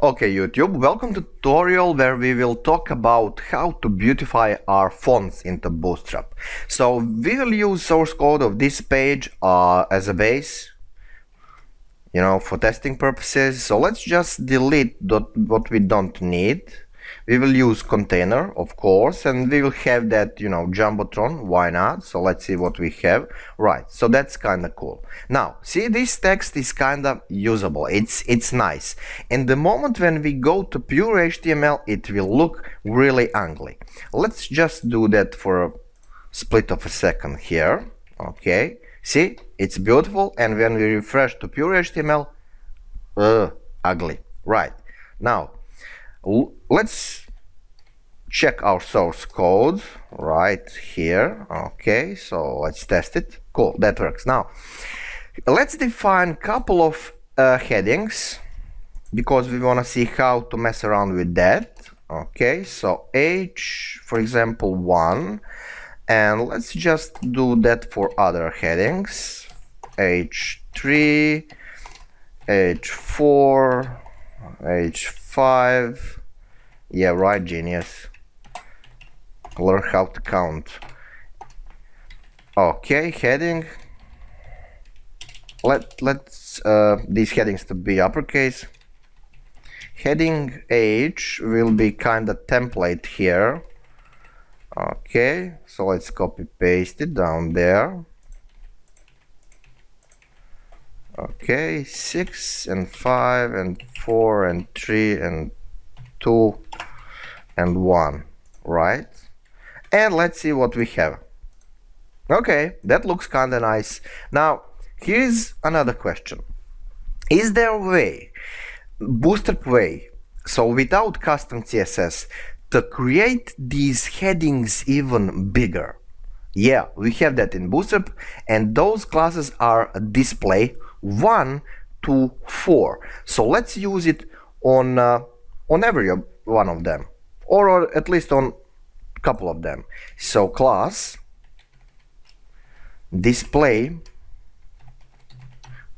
Okay, YouTube, welcome to tutorial where we will talk about how to beautify our fonts into Bootstrap. So we will use source code of this page as a base, for testing purposes. So let's just delete what we don't need. We will use container, of course, and we will have that, Jumbotron, why not? So let's see what we have. Right, so that's kind of cool. Now, see, this text is kind of usable. It's nice. And the moment when we go to pure HTML, it will look really ugly. Let's just do that for a split of a second here. Okay, see, it's beautiful, and when we refresh to pure HTML, ugly. Right, now let's check our source code right here. Okay, so let's test it. Cool, that works. Now let's define a couple of headings because we want to see how to mess around with that. Okay, so H, for example, 1, and let's just do that for other headings. H3, H4, H5. Yeah, right, genius. Learn how to count. Okay, heading. Let's these headings to be uppercase. Heading H will be kind of template here. Okay, so let's copy paste it down there. Okay, 6 and 5 and 4 and 3 and 2 and 1, right? And let's see what we have. Okay, that looks kind of nice. Now here's another question. Is there a way, Bootstrap way, so without custom CSS, to create these headings even bigger? Yeah, we have that in Bootstrap, and those classes are display 1 to 4. So let's use it on every one of them, or at least on a couple of them. So class display,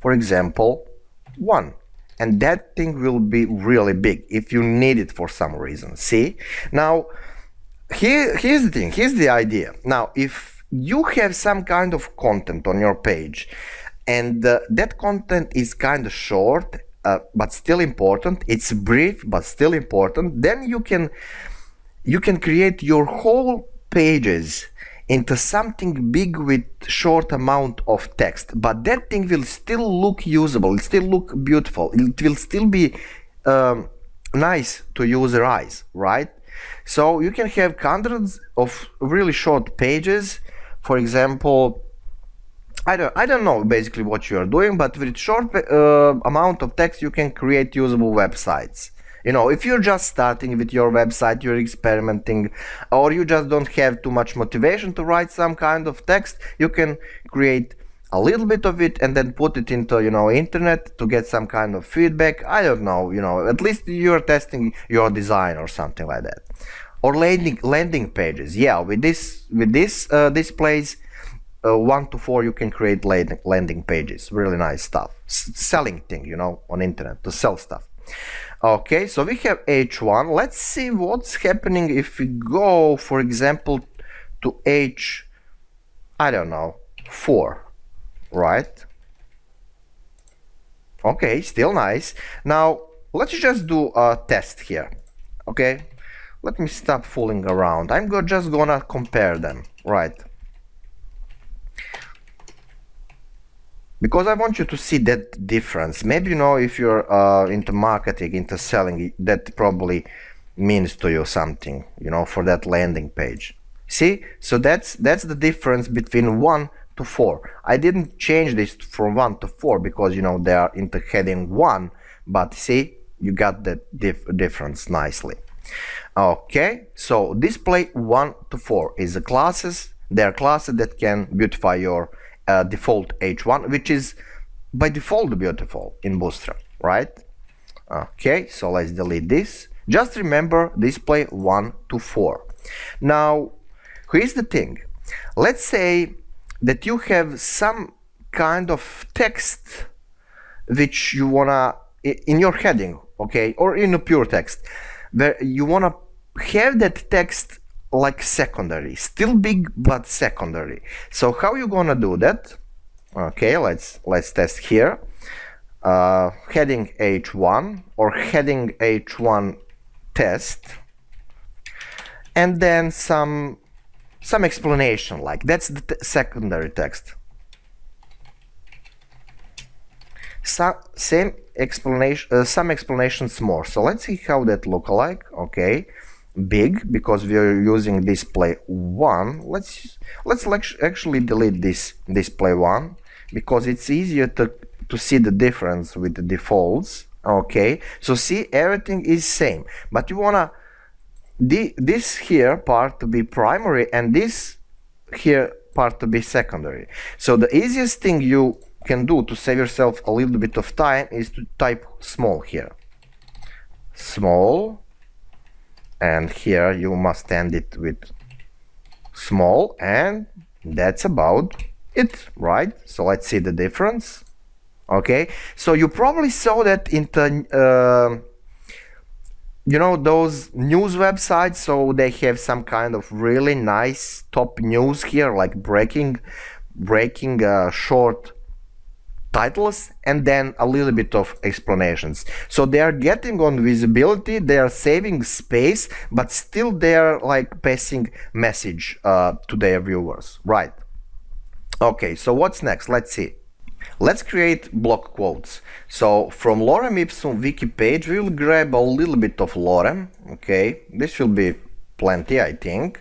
for example, 1, and that thing will be really big if you need it for some reason. See, now here's the thing, here's the idea. Now if you have some kind of content on your page and that content is kind of short but still important, it's brief but still important, then you can create your whole pages into something big with short amount of text, but that thing will still look usable, it still look beautiful, it will still be nice to user eyes, right? So you can have hundreds of really short pages. For example, I don't know basically what you are doing, but with short amount of text you can create usable websites. If you're just starting with your website, you're experimenting, or you just don't have too much motivation to write some kind of text, you can create a little bit of it and then put it into internet to get some kind of feedback. I don't know, at least you're testing your design or something like that. Or landing pages. Yeah, with this displays 1 to 4 you can create landing pages. Really nice stuff. Selling thing, on internet to sell stuff. Okay, so we have H1. Let's see what's happening if we go, for example, to H, I don't know, 4, right? Okay, still nice. Now let's just do a test here. Okay, let me stop fooling around. I'm just gonna compare them, right? Because I want you to see that difference. Maybe if you're into marketing, into selling, that probably means to you something, for that landing page. See, so that's the difference between 1 to 4. I didn't change this from 1 to 4 because they are into heading 1, but see, you got that difference nicely. Okay, so display 1 to 4 is the classes. They are classes that can beautify your default H1, which is by default beautiful in Bootstrap, right? Okay, so let's delete this. Just remember display 1 to 4. Now here's the thing. Let's say that you have some kind of text which you wanna in your heading, okay, or in a pure text, where you want to have that text like secondary, still big but secondary. So how you gonna do that? Okay, let's test here. Heading H1 or heading H1 test, and then some explanation, like that's the secondary text. Same explanation, some explanations more. So let's see how that look like. Okay, big, because we are using display 1. Let's actually delete this display 1, because it's easier to see the difference with the defaults. Okay, so see, everything is same, but you wanna this here part to be primary and this here part to be secondary. So the easiest thing you can do to save yourself a little bit of time is to type small here. Small, and here you must end it with small, and that's about it, right? So let's see the difference. Okay, so you probably saw that in the you know, those news websites, so they have some kind of really nice top news here, like breaking short titles and then a little bit of explanations. So they are getting on visibility, they are saving space, but still they are like passing message to their viewers, right? Okay, so what's next? Let's see. Let's create block quotes. So from Lorem Ipsum wiki page, we will grab a little bit of Lorem. Okay, this will be plenty, I think.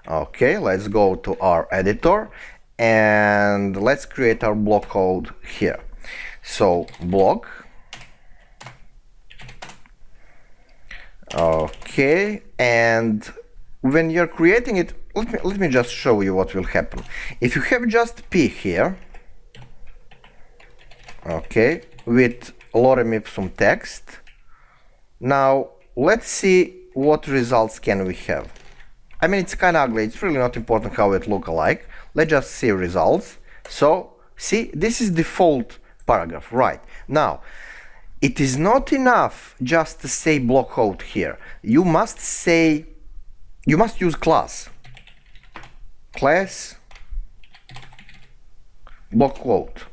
Okay, let's go to our editor and let's create our block code here. So block. Okay, and when you're creating it, let me just show you what will happen. If you have just P here, okay, with Lorem Ipsum text, now let's see what results can we have. I mean, it's kind of ugly, it's really not important how it look like. Let's just see results. So see, this is default paragraph, right? Now it is not enough just to say block quote here. You must use class block quote,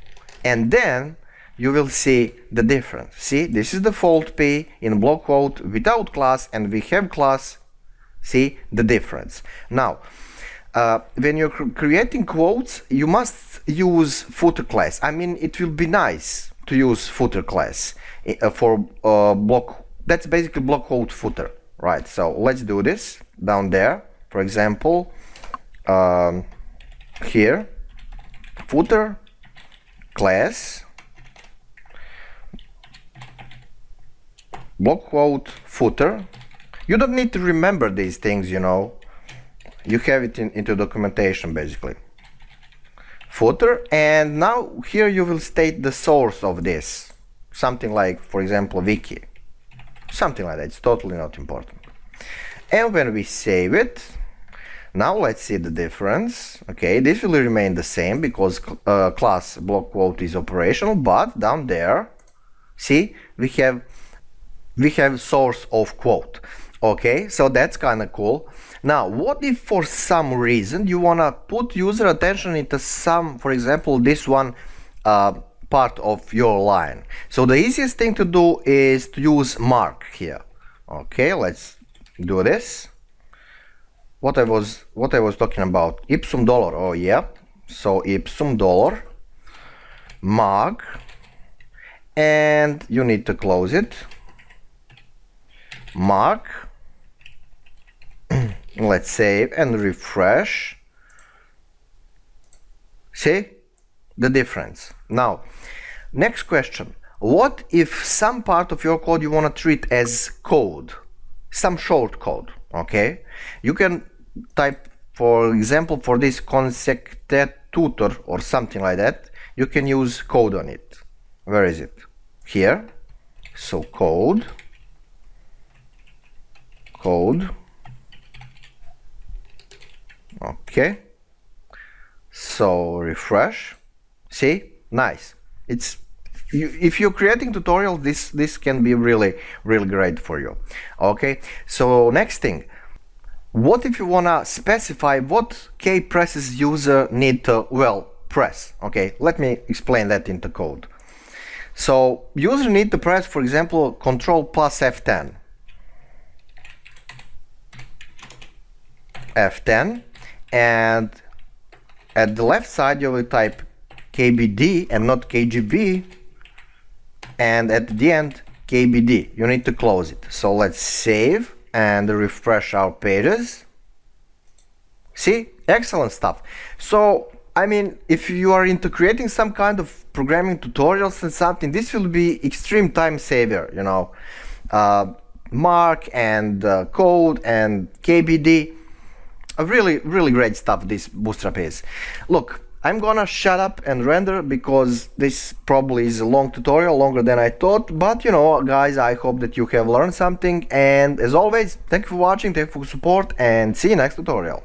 and then you will see the difference. See, this is default P in block quote without class, and we have class. See the difference. Now when you're creating quotes, you must use footer class. I mean, it will be nice to use footer class for block. That's basically block quote footer, right? So let's do this down there. For example, here, footer class block quote footer. You don't need to remember these things, you know. You have it into documentation, basically. Footer, and now here you will state the source of this. Something like, for example, wiki. Something like that. It's totally not important. And when we save it, now let's see the difference. Okay, this will remain the same because class block quote is operational, but down there, see, we have source of quote. Okay, so that's kind of cool. Now, what if for some reason you want to put user attention into some, for example, this one part of your line? So the easiest thing to do is to use mark here. Okay, let's do this. What I was talking about, ipsum dollar. Oh yeah, so ipsum dollar mark, and you need to close it. Mark. Let's save and refresh. See the difference. Now, next question. What if some part of your code you want to treat as code, some short code? Okay, you can type, for example, for this tutor or something like that, you can use code on it. Where is it? Here. So code. Okay, so refresh. See, nice. It's if you're creating tutorials, this can be really great for you. Okay, so next thing, what if you wanna specify what key presses user need to, well, press? Okay, let me explain that into code. So user need to press, for example, Control plus F10. F10, and at the left side you will type KBD and not KGB, and at the end KBD. You need to close it. So let's save and refresh our pages. See, excellent stuff. So I mean, if you are into creating some kind of programming tutorials and something, this will be extreme time saver, you know. Mark and code and KBD, really great stuff this Bootstrap is. Look, I'm gonna shut up and render because this probably is a long tutorial, longer than I thought, but you know, guys, I hope that you have learned something, and as always, thank you for watching, thank you for support, and see you next tutorial.